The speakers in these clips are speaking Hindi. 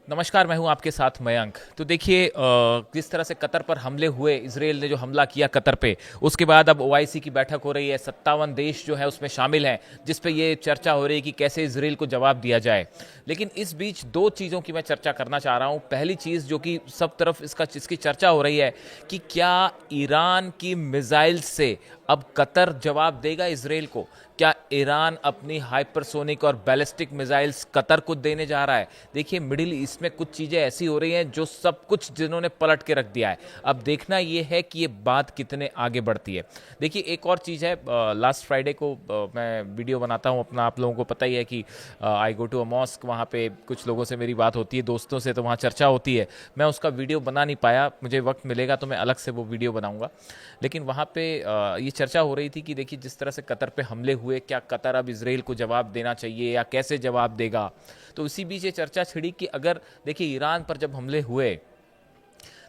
नमस्कार, मैं हूं आपके साथ मयंक। तो देखिए किस तरह से कतर पर हमले हुए, इसराइल ने जो हमला किया कतर पे, उसके बाद अब ओआईसी की बैठक हो रही है। 57 देश जो है उसमें शामिल हैं, जिस पे ये चर्चा हो रही है कि कैसे इसराइल को जवाब दिया जाए। लेकिन इस बीच दो चीज़ों की मैं चर्चा करना चाह रहा हूं। पहली चीज़ जो कि सब तरफ इसकी चर्चा हो रही है कि क्या ईरान की मिसाइल से अब कतर जवाब देगा इसराइल को। क्या ईरान अपनी हाइपरसोनिक और बैलिस्टिक मिसाइल्स कतर को देने जा रहा है। देखिए मिडिल ईस्ट में कुछ चीज़ें ऐसी हो रही हैं जो सब कुछ जिन्होंने पलट के रख दिया है। अब देखना यह है कि ये बात कितने आगे बढ़ती है। देखिए एक और चीज़ है, लास्ट फ्राइडे को मैं वीडियो बनाता हूँ अपना, आप लोगों को पता ही है कि आई गो टू अ मॉस्क, वहाँ पे कुछ लोगों से मेरी बात होती है, दोस्तों से, तो वहाँ चर्चा होती है। मैं उसका वीडियो बना नहीं पाया, मुझे वक्त मिलेगा तो मैं अलग से वो वीडियो बनाऊंगा। लेकिन वहाँ पे ये चर्चा हो रही थी कि देखिए जिस तरह से कतर पे हमले हुए, क्या कतर अब इसराइल को जवाब देना चाहिए या कैसे जवाब देगा। तो इसी बीच ये चर्चा छिड़ी कि अगर देखिए ईरान पर जब हमले हुए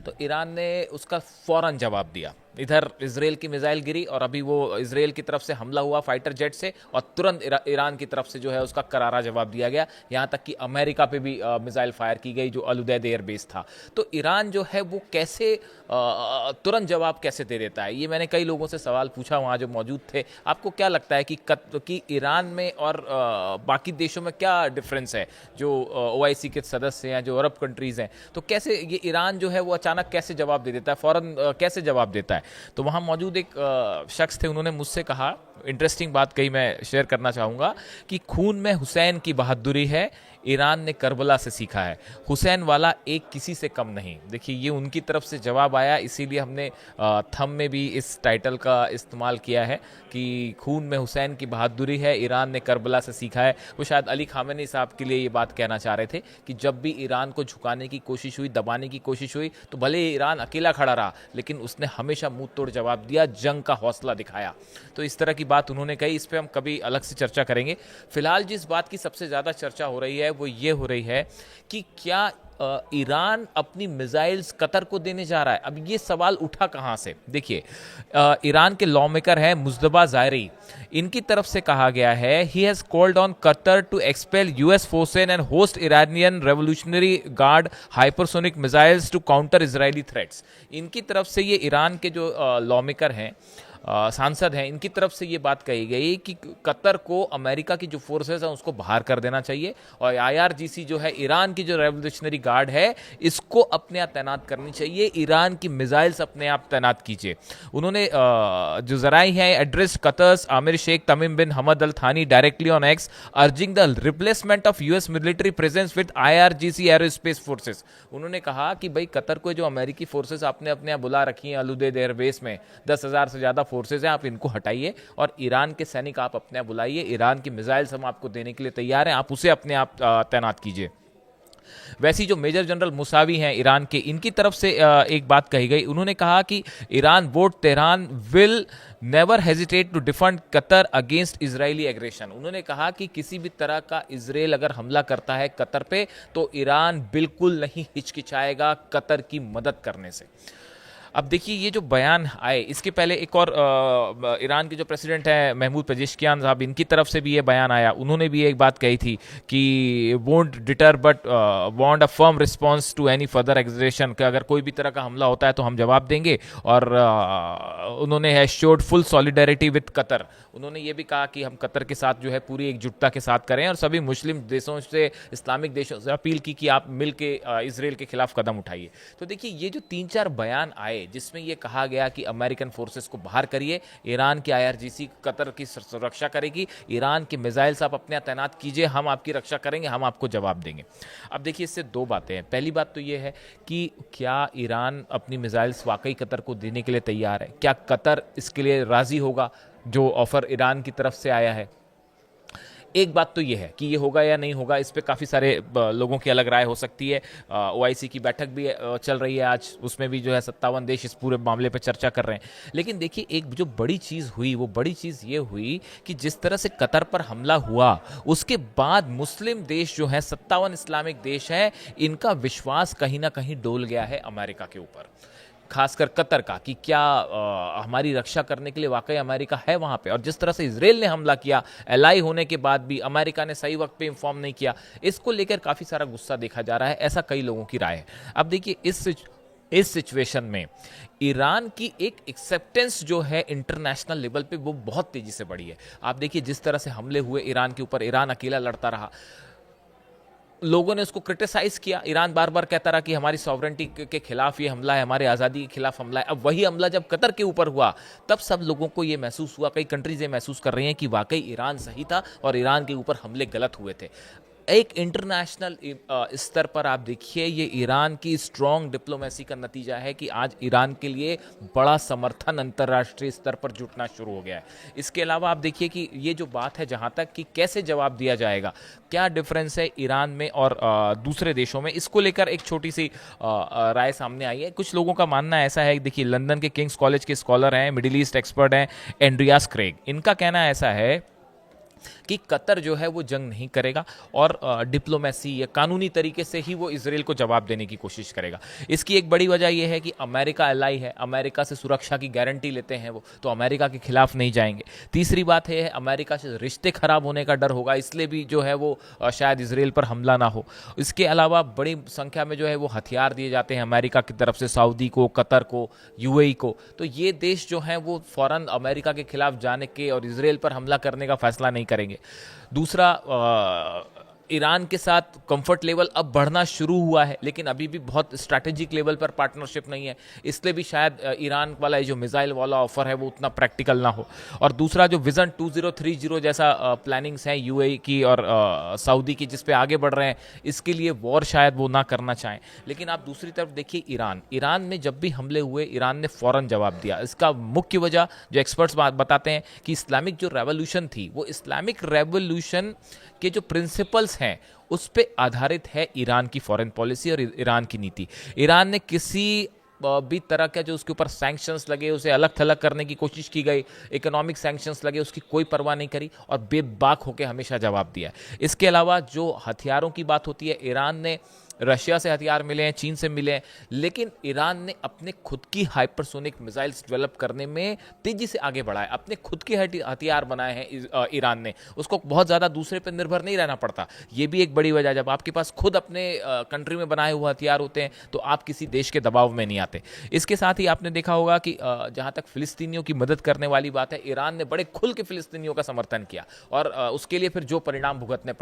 तो ईरान ने उसका फौरन जवाब दिया। इधर इसराइल की मिसाइल गिरी और अभी वो इसराइल की तरफ से हमला हुआ फाइटर जेट से, और तुरंत ईरान की तरफ से जो है उसका करारा जवाब दिया गया। यहाँ तक कि अमेरिका पे भी मिसाइल फायर की गई जो अल उदैद एयरबेस था। तो ईरान जो है वो कैसे तुरंत जवाब कैसे दे देता है, ये मैंने कई लोगों से सवाल पूछा वहाँ जो मौजूद थे। आपको क्या लगता है कि ईरान में और बाकी देशों में क्या डिफरेंस है, जो ओआईसी के सदस्य हैं, जो अरब कंट्रीज़ हैं, तो कैसे ये ईरान जो है वो अचानक कैसे जवाब दे देता है, फ़ौरन कैसे जवाब देता है। तो वहाँ मौजूद एक शख्स थे, उन्होंने मुझसे कहा, इंटरेस्टिंग बात कही, मैं शेयर करना चाहूँगा कि खून में हुसैन की बहादुरी है, ईरान ने करबला से सीखा है, हुसैन वाला एक किसी से कम नहीं। देखिए ये उनकी तरफ से जवाब आया, इसीलिए हमने थंब में भी इस टाइटल का इस्तेमाल किया है कि खून में हुसैन की बहादुरी है, ईरान ने करबला से सीखा है। वो शायद अली खामेनी साहब के लिए ये बात कहना चाह रहे थे कि जब भी ईरान को झुकाने की कोशिश हुई, दबाने की कोशिश हुई, तो भले ईरान अकेला खड़ा रहा लेकिन उसने हमेशा मुंह तोड़ जवाब दिया, जंग का हौसला दिखाया। तो इस तरह की बात उन्होंने कही, इस पर हम कभी अलग से चर्चा करेंगे। फिलहाल जिस बात की सबसे ज़्यादा चर्चा हो रही है वो ये हो रही है कि क्या ईरान अपनी मिसाइल्स कतर को देने जा रहा है। अब ये सवाल उठा कहाँ से, देखिए ईरान के लॉ मेकर है मुज्तबा ज़ायरी, इनकी तरफ से कहा गया है, he has called on Qatar to expel US forces and host Iranian revolutionary guard hypersonic missiles to counter Israeli threats. इनकी तरफ से ये ईरान के जो लॉ मेकर हैं, सांसद हैं, इनकी तरफ से ये बात कही गई कि कतर को अमेरिका की जो फोर्सेस हैं उसको बाहर कर देना चाहिए, और आईआरजीसी जो है, ईरान की जो रेवोल्यूशनरी गार्ड है, इसको अपने यहाँ तैनात करनी चाहिए, ईरान की मिसाइल्स अपने आप तैनात कीजिए। उन्होंने जो जराई है, एड्रेस कतर्स आमिर शेख तमीम बिन हमद अल थानी directly on x, urging the replacement of US military presence with IRGC aerospace forces. उन्होंने कहा कि भाई कतर को जो अमेरिकी फोर्सेस आपने अपने यहाँ बुला रखी हैं अल उदैद एयरबेस में, 10,000 से ज़्यादा फोर्सेज हैं, आप इनको हटाइए और ईरान के सैनिक आप अपने बुलाइए, ईरान की मिसाइल्स हम आपको देने के लिए तैयार हैं, आप उसे अपने आप तैनात कीजिए। वैसी जो मेजर जनरल मुसावी हैं ईरान के, इनकी तरफ से एक बात कही गई, उन्होंने कहा कि Iran vowed Tehran will never hesitate to defend Qatar against Israeli aggression. उन्होंने कहा कि किसी भी तरह का इजराइल अगर हमला करता है कतर पे तो ईरान बिल्कुल नहीं हिचकिचाएगा कतर की मदद करने से। अब देखिए ये जो बयान आए, इसके पहले एक और ईरान के जो प्रेसिडेंट हैं महमूद पेजेश्कियान साहब, इनकी तरफ से भी ये बयान आया। उन्होंने भी एक बात कही थी कि won't deter but want a firm response to any further aggression, कि अगर कोई भी तरह का हमला होता है तो हम जवाब देंगे। और उन्होंने है showed full solidarity with Qatar. उन्होंने ये भी कहा कि हम कतर के साथ जो है पूरी एकजुटता के साथ करें, और सभी मुस्लिम देशों से, इस्लामिक देशों से अपील की कि आप मिल के इसराइल के खिलाफ कदम उठाइए। तो देखिए ये जो 3-4 बयान आए जिसमें यह कहा गया कि अमेरिकन फोर्सेस को बाहर करिए, ईरान की आईआरजीसी कतर की सुरक्षा करेगी, ईरान की मिसाइल्स आप अपने तैनात कीजिए, हम आपकी रक्षा करेंगे, हम आपको जवाब देंगे। अब देखिए इससे दो बातें हैं। पहली बात तो यह है कि क्या ईरान अपनी मिसाइल्स वाकई कतर को देने के लिए तैयार है, क्या कतर इसके लिए राजी होगा जो ऑफर ईरान की तरफ से आया है। एक बात तो ये है कि ये होगा या नहीं होगा, इस पे काफ़ी सारे लोगों की अलग राय हो सकती है। ओआईसी की बैठक भी चल रही है आज, उसमें भी जो है 57 देश इस पूरे मामले पे चर्चा कर रहे हैं। लेकिन देखिए एक जो बड़ी चीज़ हुई, वो बड़ी चीज़ ये हुई कि जिस तरह से कतर पर हमला हुआ उसके बाद मुस्लिम देश जो है, 57 इस्लामिक देश हैं, इनका विश्वास कहीं ना कहीं डोल गया है अमेरिका के ऊपर। खासकर कतर का, कि क्या हमारी रक्षा करने के लिए वाकई अमेरिका है वहाँ पे, और जिस तरह से इसराइल ने हमला किया एलाई होने के बाद भी अमेरिका ने सही वक्त पे इन्फॉर्म नहीं किया, इसको लेकर काफ़ी सारा गुस्सा देखा जा रहा है, ऐसा कई लोगों की राय है। अब देखिए इस सिचुएशन में ईरान की एक एक्सेप्टेंस जो है इंटरनेशनल लेवल पे वो बहुत तेजी से बढ़ी है। आप देखिए जिस तरह से हमले हुए ईरान के ऊपर, ईरान अकेला लड़ता रहा, लोगों ने उसको क्रिटिसाइज किया, ईरान बार बार कहता रहा कि हमारी सॉवरेंटी के खिलाफ ये हमला है, हमारे आज़ादी के खिलाफ हमला है। अब वही हमला जब कतर के ऊपर हुआ तब सब लोगों को ये महसूस हुआ, कई कंट्रीज ये महसूस कर रही हैं कि वाकई ईरान सही था और ईरान के ऊपर हमले गलत हुए थे। एक इंटरनेशनल स्तर पर आप देखिए ये ईरान की स्ट्रॉन्ग डिप्लोमेसी का नतीजा है कि आज ईरान के लिए बड़ा समर्थन अंतर्राष्ट्रीय स्तर पर जुटना शुरू हो गया है। इसके अलावा आप देखिए कि ये जो बात है जहाँ तक कि कैसे जवाब दिया जाएगा, क्या डिफरेंस है ईरान में और दूसरे देशों में, इसको लेकर एक छोटी सी राय सामने आई है। कुछ लोगों का मानना ऐसा है, देखिए लंदन के किंग्स कॉलेज के स्कॉलर हैं, मिडिल ईस्ट एक्सपर्ट हैं एंड्रियास क्रेग, इनका कहना ऐसा है कि कतर जो है वो जंग नहीं करेगा और डिप्लोमेसी या कानूनी तरीके से ही वो इसराइल को जवाब देने की कोशिश करेगा। इसकी एक बड़ी वजह यह है कि अमेरिका एलाई है, अमेरिका से सुरक्षा की गारंटी लेते हैं वो, तो अमेरिका के खिलाफ नहीं जाएंगे। तीसरी बात है अमेरिका से रिश्ते खराब होने का डर होगा, इसलिए भी जो है वो शायद इसराइल पर हमला ना हो। इसके अलावा बड़ी संख्या में जो है वो हथियार दिए जाते हैं अमेरिका की तरफ से सऊदी को, कतर को, यूएई को, तो ये देश जो हैं वो फौरन अमेरिका के खिलाफ जाने के और इसराइल पर हमला करने का फैसला नहीं करेंगे। दूसरा, ईरान के साथ कंफर्ट लेवल अब बढ़ना शुरू हुआ है, लेकिन अभी भी बहुत स्ट्रैटेजिक लेवल पर पार्टनरशिप नहीं है, इसलिए भी शायद ईरान वाला जो मिसाइल वाला ऑफर है वो उतना प्रैक्टिकल ना हो। और दूसरा जो विजन 2030 जैसा प्लानिंग्स हैं यूएई की और सऊदी की, जिस पे आगे बढ़ रहे हैं, इसके लिए वॉर शायद वो ना करना चाहें। लेकिन आप दूसरी तरफ देखिए ईरान में जब भी हमले हुए ईरान ने फौरन जवाब दिया। इसका मुख्य वजह जो एक्सपर्ट्स बताते हैं कि इस्लामिक जो रेवोल्यूशन थी, वो इस्लामिक रेवोल्यूशन के जो प्रिंसिपल्स हैं उस पे आधारित है ईरान की फॉरेन पॉलिसी और ईरान की नीति। ईरान ने किसी भी तरह का जो उसके ऊपर सैंक्शंस लगे उसे अलग थलग करने की कोशिश की गई, इकोनॉमिक सैंक्शंस लगे उसकी कोई परवाह नहीं करी और बेबाक होकर हमेशा जवाब दिया। इसके अलावा जो हथियारों की बात होती है, ईरान ने रशिया से हथियार मिले हैं, चीन से मिले हैं, लेकिन ईरान ने अपने खुद की हाइपरसोनिक मिसाइल्स डेवलप करने में तेजी से आगे बढ़ा है। अपने खुद के हथियार बनाए हैं ईरान ने, उसको बहुत ज़्यादा दूसरे पर निर्भर नहीं रहना पड़ता। ये भी एक बड़ी वजह, जब आपके पास खुद अपने कंट्री में बनाए हुए हथियार होते हैं तो आप किसी देश के दबाव में नहीं आते। इसके साथ ही आपने देखा होगा कि जहाँ तक फिलिस्तीनियों की मदद करने वाली बात है, ईरान ने बड़े खुल के फिलिस्तीनियों का समर्थन किया और उसके लिए फिर जो परिणाम भुगतने